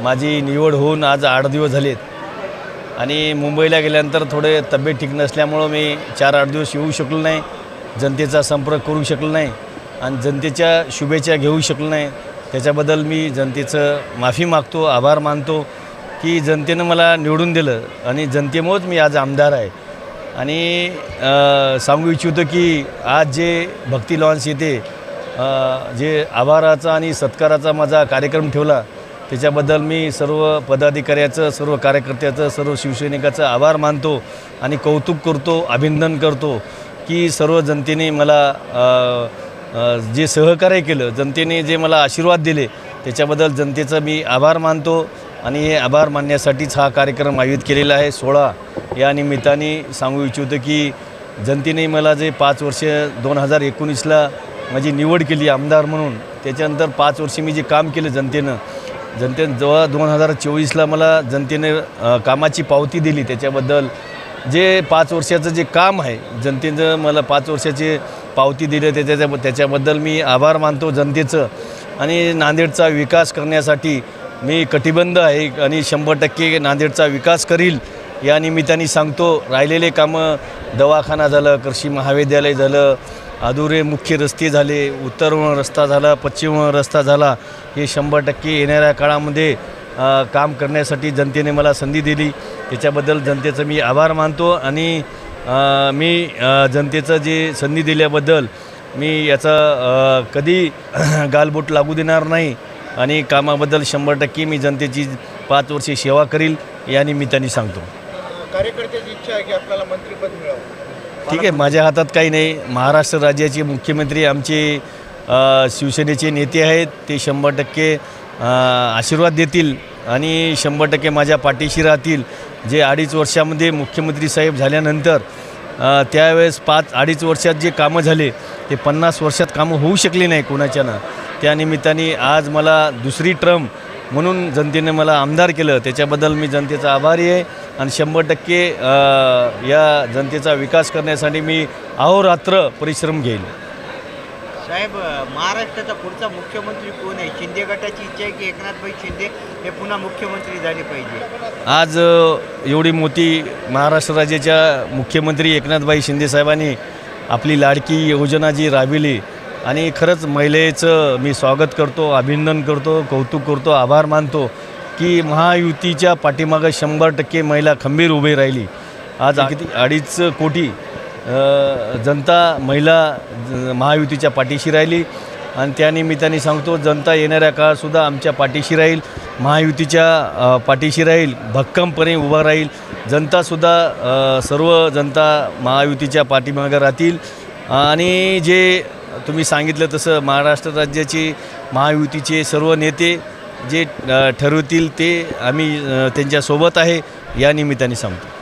माझी निवड होऊन आज 8 दिवस झालेत आणि मुंबईला गेल्यानंतर थोडे तब्येत ठीक नसल्यामुळं मी 4-8 दिवस येऊ शकलो नाही, जनतेचा संपर्क करू शकलो नाही आणि जनतेच्या शुभेच्छा घेऊ शकलो नाही। त्याच्याबद्दल मी जनतेचं माफी मागतो, आभार मानतो की जनतेनं मला निवडून दिलं आणि जनतेमुळेच मी आज आमदार आहे। आणि सांगू इच्छितो की आज जे भक्ती लॉन्स येथे जे आभाराचा आणि सत्काराचा माझा कार्यक्रम ठेवला त्याच्याबद्दल मी सर्व पदाधिकाऱ्याचं, सर्व कार्यकर्त्याचं, सर्व शिवसैनिकाचं आभार मानतो आणि कौतुक करतो, अभिनंदन करतो की सर्व जनतेने मला जे सहकार्य केलं, जनतेने जे मला आशीर्वाद दिले त्याच्याबद्दल जनतेचा मी आभार मानतो आणि हे आभार मानण्यासाठीच हा कार्यक्रम आयोजित केलेला आहे। 16 या निमित्ताने सांगू इच्छितो की जनतेने मला जे 5 वर्ष 2019ला माझी निवड केली आमदार म्हणून, त्याच्यानंतर 5 वर्ष मी जे काम केलं जनतेने जेव्हा 2024ला मला जनतेने कामाची पावती दिली त्याच्याबद्दल जे 5 वर्षाचं जे काम आहे जनतेनं मला 5 वर्षाची पावती दिली त्याच्याबद्दल मी आभार मानतो जनतेचं। आणि नांदेडचा विकास करण्यासाठी मी कटिबद्ध आहे आणि 100% नांदेडचा विकास करील या निमित्ताने सांगतो। राहिलेले कामं दवाखाना झालं, कृषी महाविद्यालय झालं, अधुरे मुख्य रस्ते झाले, उत्तरवळण रस्ता झाला, पश्चिमवळण रस्ता झाला, हे 100% येणाऱ्या काळामध्ये काम करण्यासाठी जनतेने मला संधी दिली त्याच्याबद्दल जनतेचं मी आभार मानतो। आणि मी जनतेचं जे संधी दिल्याबद्दल मी याचा कधी गालबोट लागू देणार नाही आणि कामाबद्दल 100% मी जनतेची 5 वर्षे सेवा करील या निमित्ताने सांगतो। कार्यकर्त्याची इच्छा आहे की आपल्याला मंत्रिपद मिळावं। ठीक आहे, माझ्या हातात काही नाही। महाराष्ट्र राज्याचे मुख्यमंत्री आमचे शिवसेनेचे नेते आहेत, ते 100% आशीर्वाद देतील आणि 100% माझ्या पाठीशी राहतील। जे 2.5 वर्षामध्ये मुख्यमंत्री साहेब झाल्यानंतर त्यावेळेस 2.5 वर्षात जे कामं झाले ते 50 वर्षात कामं होऊ शकले नाही कोणाच्यानं। त्यानिमित्ताने आज मला दुसरी टर्म म्हणून जनतेने मला आमदार केलं, त्याच्याबद्दल मी जनतेचा आभारी आहे आणि 100% या जनतेचा विकास करण्यासाठी मी अहोरात्र परिश्रम घेईल। साहेब, महाराष्ट्राचा पुढचा मुख्यमंत्री कोण आहे? शिंदे गटाची इच्छा आहे की एकनाथभाई शिंदे हे पुन्हा मुख्यमंत्री झाले पाहिजे? आज एवढी मोठी महाराष्ट्र राज्याच्या मुख्यमंत्री एकनाथभाई शिंदे साहेबांनी आपली लाडकी योजना जी राबविली आणि खरंच महिलेचं मी स्वागत करतो, अभिनंदन करतो, कौतुक करतो, आभार मानतो की महायुतीच्या पाठीमागं 100% महिला खंबीर उभी राहिली। आज किती 2.5 कोटी जनता महिला महायुतीच्या पाठीशी राहिली आणि त्यानिमित्ताने सांगतो जनता येणाऱ्या काळातसुद्धा आमच्या पाठीशी राहील, महायुतीच्या पाठीशी राहील, भक्कमपणे उभा राहील। जनतासुद्धा सर्व जनता महायुतीच्या पाठीमागं राहतील आणि जे तुम्ही सांगितलं तसं महाराष्ट्र राज्याचे महायुतीचे सर्व नेते जे ठरवतील ते आम्ही त्यांच्यासोबत आहे या निमित्ताने सांगतो।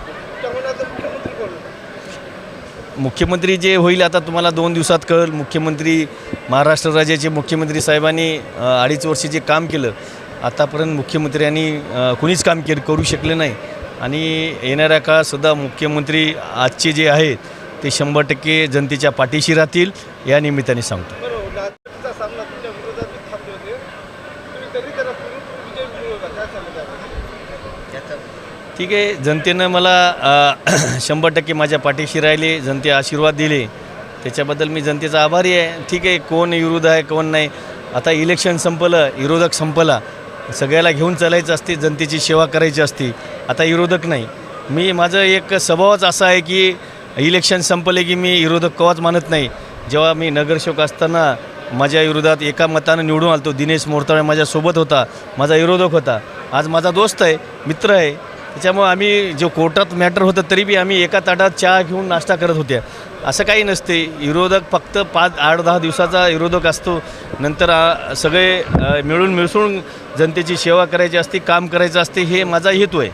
मुख्यमंत्री जे होईल आता तुम्हाला 2 दिवसात कळेल। मुख्यमंत्री महाराष्ट्र राज्याचे मुख्यमंत्री साहेबांनी 2.5 वर्ष जे काम केलं आतापर्यंत मुख्यमंत्र्यांनी कुणीच काम करू शकले नाही आणि येणाऱ्या काळातसुद्धा मुख्यमंत्री आजचे जे आहेत ते 100% जनतेच्या पाठीशी राहतील या निमित्ताने सांगतो। ठीक आहे, जनतेनं मला 100% माझ्या पाठीशी राहिले, जनते आशीर्वाद दिले त्याच्याबद्दल मी जनतेचा आभारी आहे। ठीक आहे, कोण विरोध आहे कोण नाही, आता इलेक्शन संपलं, विरोधक संपला, सगळ्याला घेऊन चालायचं असते, जनतेची सेवा करायची असते। आता विरोधक नाही, मी माझं एक स्वभावच असा आहे की इलेक्शन संपले की मी विरोधक कवाच मानत नाही। जेव्हा मी नगरसेवक असताना माझ्या विरोधात एका मतानं निवडून आलतो, दिनेश मोरताळे माझ्यासोबत होता, माझा विरोधक होता, आज माझा दोस्त आहे, मित्र आहे। त्याच्यामुळे आम्ही जो कोर्टात मॅटर होतं तरी बी आम्ही एका ताटात चहा घेऊन नाश्ता करत होत्या। असं काही नसते, विरोधक फक्त 5-8-10 दिवसाचा विरोधक असतो, नंतर सगळे मिळून मिसळून जनतेची सेवा करायची असते, काम करायचं असते, हे माझा हेतू आहे।